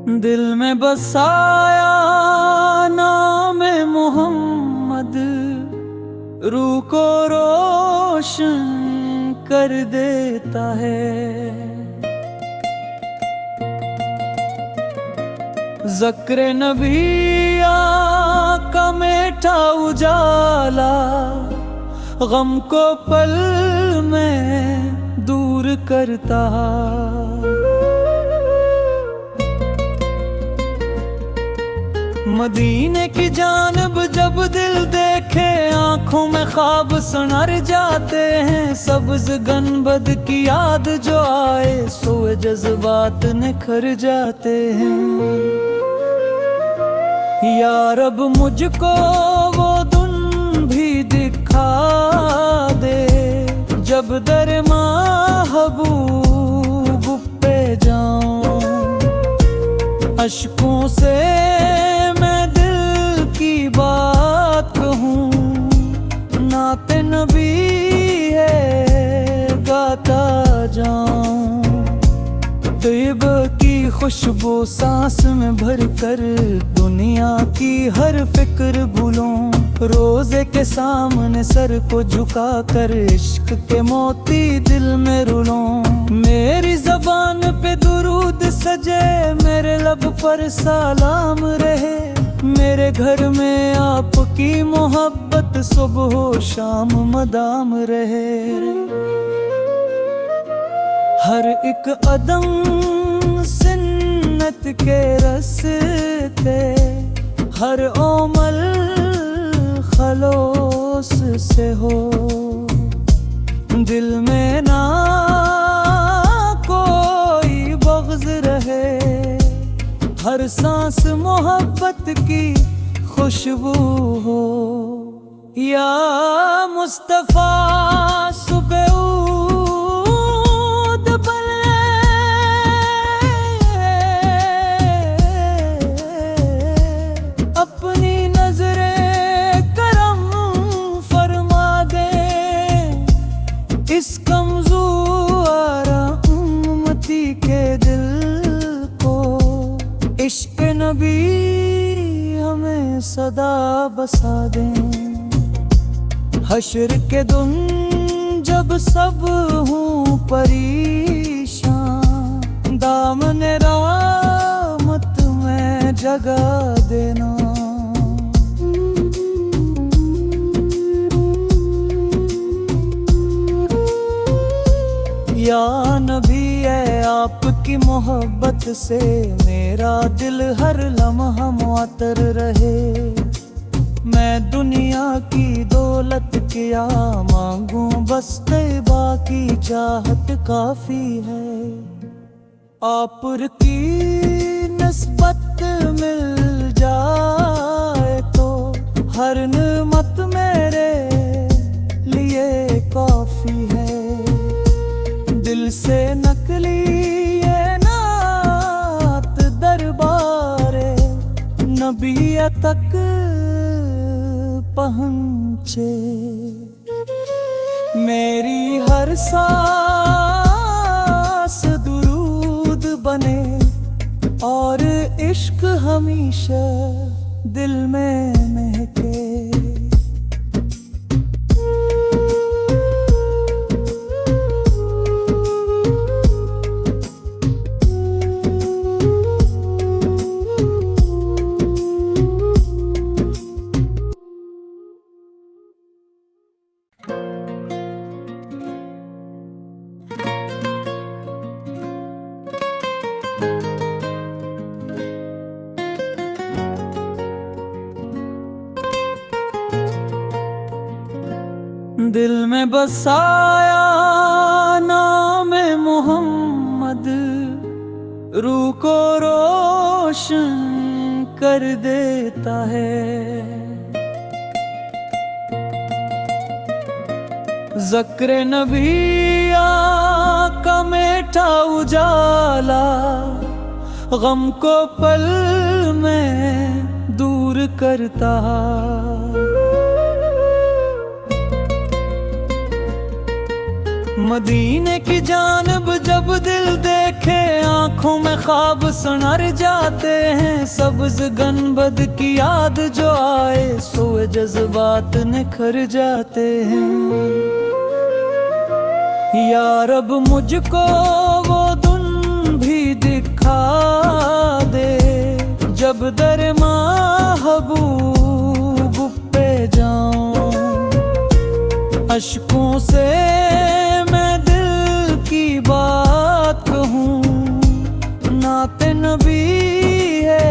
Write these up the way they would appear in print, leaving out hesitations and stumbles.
दिल में बसाया नाम मोहम्मद, रूह को रोशन कर देता है। ज़क्र नबी का मीठा उजाला, गम को पल में दूर करता। मदीने की जानब जब दिल देखे, आंखों में ख्वाब सुनर जाते हैं। सब्ज गनबद की याद जो आए, सोए जज्बात निखर जाते हैं। या रब मुझको वो दिन भी दिखा दे, जब दर महबूब पे जाऊं। अश्कों से मैं दिल की बात कहूँ, नाते नबी है गाता जाऊं। तैयब की खुशबू सांस में भर कर, दुनिया की हर फिक्र भूलूं। रोजे के सामने सर को झुका कर, इश्क के मोती दिल में रुलों। मेरी ज़बान पे दुरूद सजे, मेरे लब पर सलाम रहे। मेरे घर में आपकी मोहब्बत सुबह शाम मदाम रहे। हर एक अदम सुन्नत के रस्ते, हर ओमल खलोस से हो। दिल में ना कोई बग़्ज़ रहे, हर सांस मोहब्बत की खुशबू हो। या मुस्तफ़ा सुबह ऊद बले, अपनी नजरे करम फरमा दे। इस कमज़ोर उम्मती के दिल को इश्क़ नबी हमें सदा बसा दें। हश्र के दिन जब सब हूँ परेशान, दामन रहमत में जगा देना। या नबी है आपकी मोहब्बत से, मेरा दिल हर लम्हा मुअत्तर रहे। मैं दुनिया की दौलत क्या मांगूं, बस तैबा की चाहत काफी है। आप की निस्बत मिल जाए तो, हर नेमत मेरे लिए काफी है। दिल से नकली ये नात दरबारे नबी तक पहुँचे। मेरी हर सांस दुरूद बने, और इश्क हमेशा दिल में महके। दिल में बसाया नाम मोहम्मद, रूह को रोशन कर देता है। ज़क्र नबी का मीठा उजाला, गम को पल में दूर करता। मदीने की जानब जब दिल देखे आंखों में ख्वाब सनर जाते हैं। सब्ज गनबद की याद जो आए सोए जज्बात निखर जाते हैं। या रब मुझको वो दिन भी दिखा दे जब दर महबूब पे जाऊं। अश्कों से मैं दिल की बात कहूँ, नाते नबी है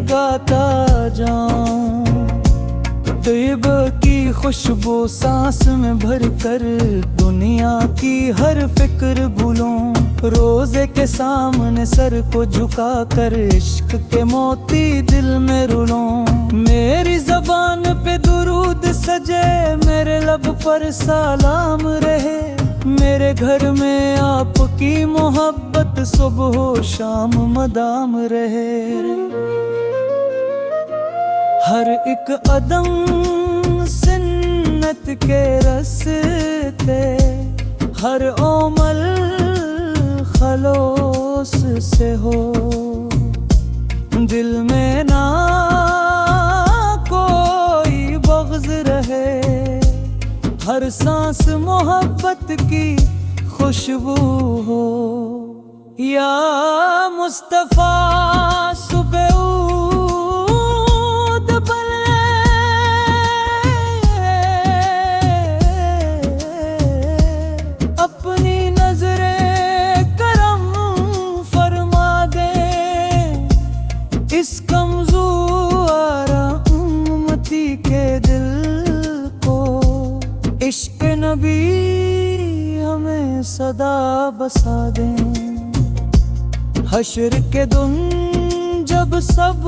गाता जाऊं। तैयब की खुशबू सांस में भर कर दुनिया की हर फिक्र भूलूं। रोजे के सामने सर को झुका कर इश्क के मोती दिल में रुलूं। मेरी ज़बान पे दुरूद सजे, मेरे लब पर सलाम रहे। मेरे घर में आपकी मोहब्बत सुबह शाम मदाम रहे। हर एक अदम सुन्नत के रस्ते, हर ओमल खलोस से हो। दिल में ना कोई बग़्ज़ रहे, हर सांस मोहब्बत की खुशबू हो। या मुस्तफ़ा सुबह ऊद बले, अपनी नजरे करम फरमा दे इस कमज़ोर उम्मती के दिल को। इश्क नबी हमें सदा बसा दें। हश्र के दिन जब सब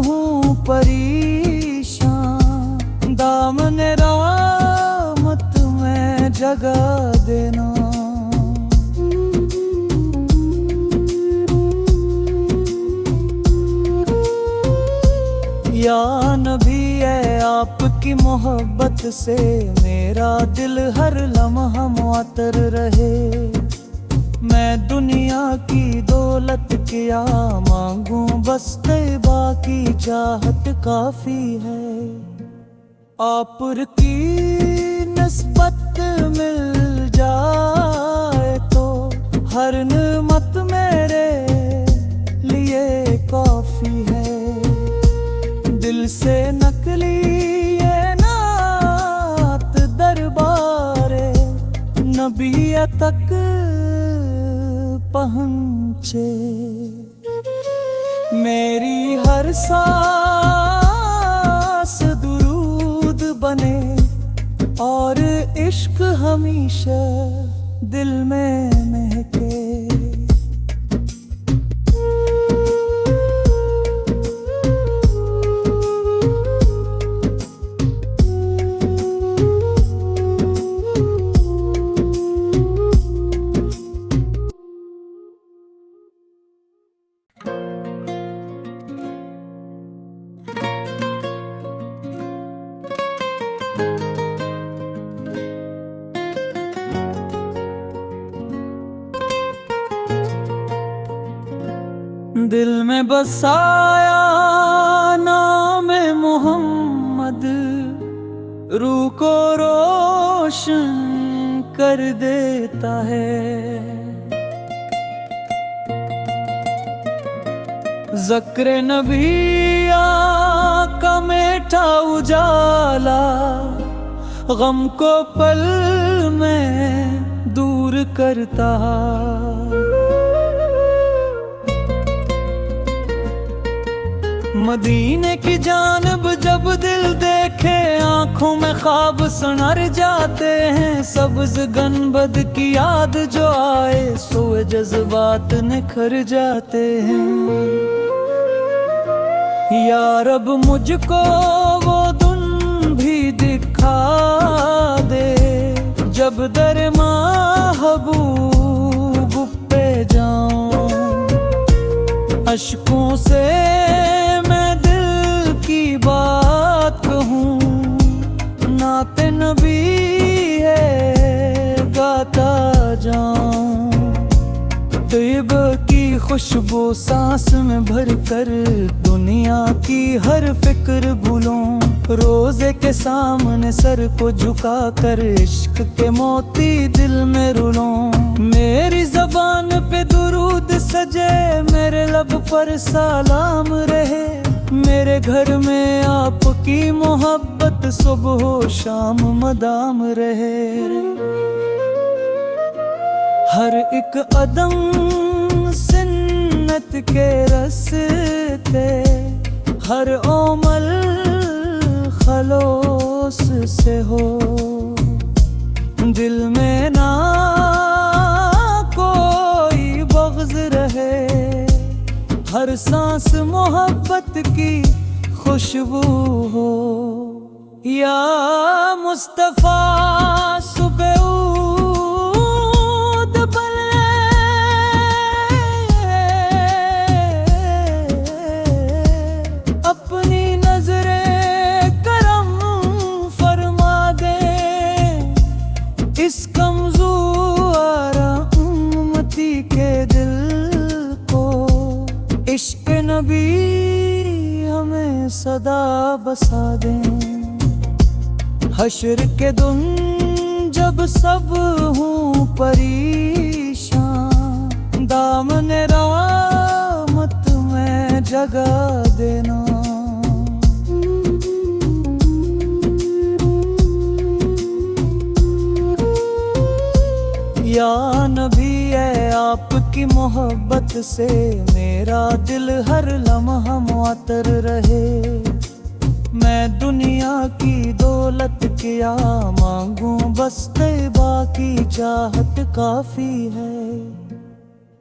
हूँ परेशान, दामन रहमत में जगा देना। या नबी है आपकी मोहब्बत से मेरा दिल हर लम्हा मुअत्तर रहे। मैं दुनिया की दौलत क्या मांगूं, बस तैबा की चाहत काफी है। आप की निस्बत मिल जाए तो हर नेमत मेरे लिए काफी है। दिल से नकली ये नात दरबारे नबी तक पहुँचे। मेरी हर सांस दुरूद बने और इश्क हमेशा दिल में महके। दिल में बसाया नाम मोहम्मद, रूह को रोशन कर देता है। ज़िक्र नबी का मीठा उजाला गम को पल में दूर करता। मदीने की जानब जब दिल देखे आंखों में ख्वाब सनर जाते हैं। सब्ज गनबद की याद जो आए सोए जज्बात निखर जाते हैं। या रब मुझको वो दिन भी दिखा दे जब दर महबूब पे जाऊं। अश्कों से मैं दिल की बात कहूँ, नाते नबी है गाता खुशबू सांस में भर कर दुनिया की हर फिक्र भूलूं। रोजे के सामने सर को झुका कर इश्क के मोती दिल में रुलूं। मेरी ज़बान पे दुरूद सजे, मेरे लब पर सलाम रहे। मेरे घर में आपकी मोहब्बत सुबह शाम मदाम रहे। हर एक अदम सुन्नत के रस्ते, हर ओमल खलोस से हो। दिल में ना कोई बग़्ज़ रहे, हर सांस मोहब्बत की खुशबू हो। या मुस्तफ़ा सुबह ऊद पले, अपनी नजरें करम फरमा दे। इस कमज़ोर उम्मती के दिल को इश्क़ नबी हमें सदा बसा दें। हश्र के दिन जब सब हूँ परेशान, दामन रहमत में जगा देना। या नबी है आपकी मोहब्बत से मेरा दिल हर लम्हा मुअत्तर रहे। मैं दुनिया की दौलत क्या मांगूं, बस तैबा की चाहत काफी है।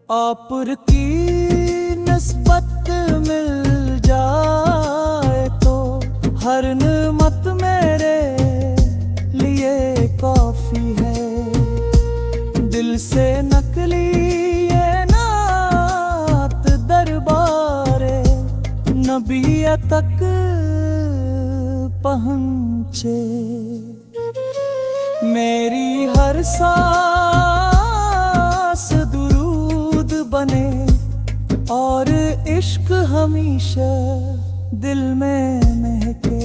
आप की निस्बत मिल जाए तो हर नेमत मेरे लिए काफी है। दिल से नकली ये नात दरबारे नबी तक पहुँचे। मेरी हर सांस दुरूद बने और इश्क हमेशा दिल में महके।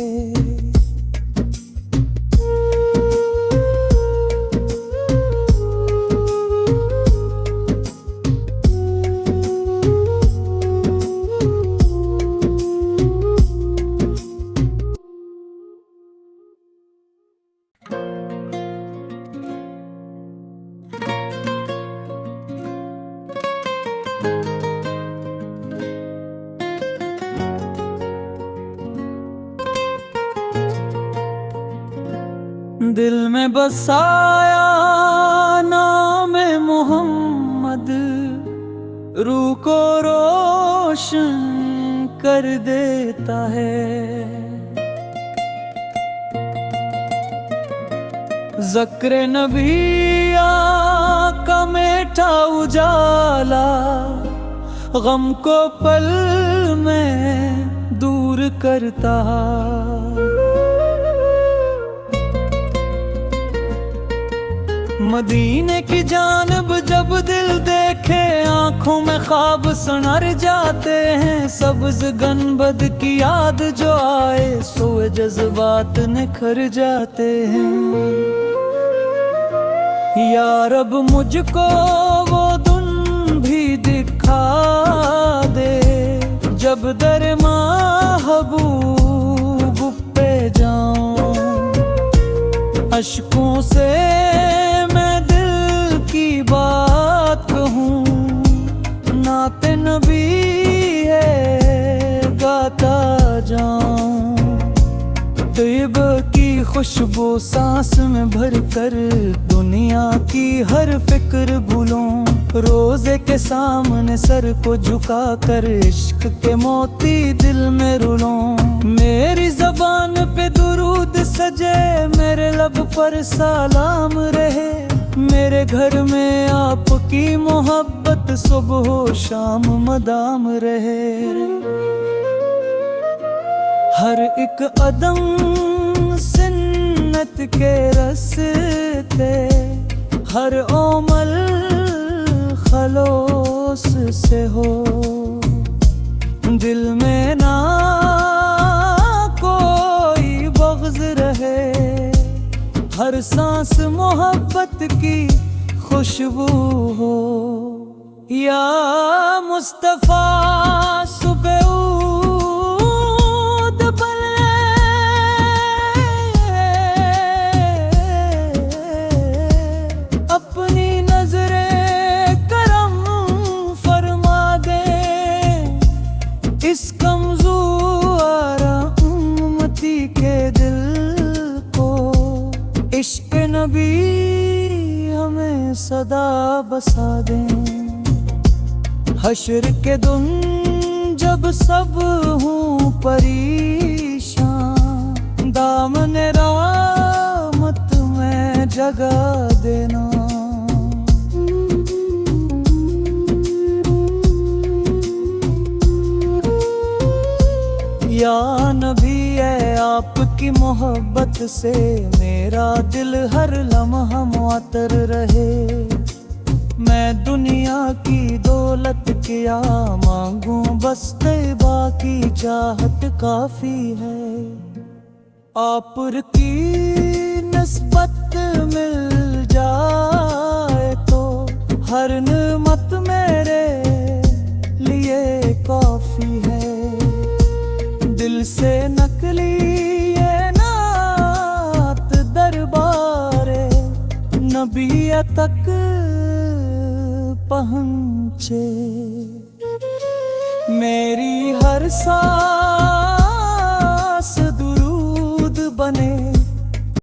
दिल में बसाया नाम मोहम्मद, रूह को रोशन कर देता है। ज़िक्र नबी का मीठा उजाला गम को पल में दूर करता। मदीने की जानब जब दिल देखे आंखों में ख्वाब सुनर जाते हैं। सब्ज़ गनबद की याद जो आए सोए जज्बात निखर जाते हैं। या रब मुझको वो दिन भी दिखा दे जब दर महबूब पे जाऊं। अश्कों से मैं दिल की बात कहूँ, नाते नबी है गाता जाऊं। तैब की खुशबू सांस में भर कर दुनिया की हर फिक्र भूलूं। रोजे के सामने सर को झुका कर इश्क के मोती दिल में रुलूं। मेरी ज़बान पे दुरूद सजे, मेरे लब पर सलाम रहे। मेरे घर में आपकी मोहब्बत सुबह शाम मदाम रहे। हर एक अदम सुन्नत के रस्ते, हर ओमल खलो खलूस से हो, दिल में ना कोई बग़्ज़ रहे, हर सांस मोहब्बत की खुशबू हो। या मुस्तफ़ा सुबह बने, अपनी नजरें करम फरमा दे, इस कमज़ोर उम्मती के दिल को इश्क़ नबी हमें सदा बसा दें। हश्र के दिन जब सब हूँ परेशान, दामन रहमत में जगा देना। या नबी है आपकी मोहब्बत से मेरा दिल हर लम्हा मुअत्तर रहे। मैं दुनिया की दौलत क्या मांगूं, बस तैबा की चाहत काफी है। आप की निस्बत मिल जाए तो हर नेमत मेरे लिए काफी है। दिल से नकली ये नात दरबारे नबी तक पहुँचे। मेरी हर सांस दुरूद बने,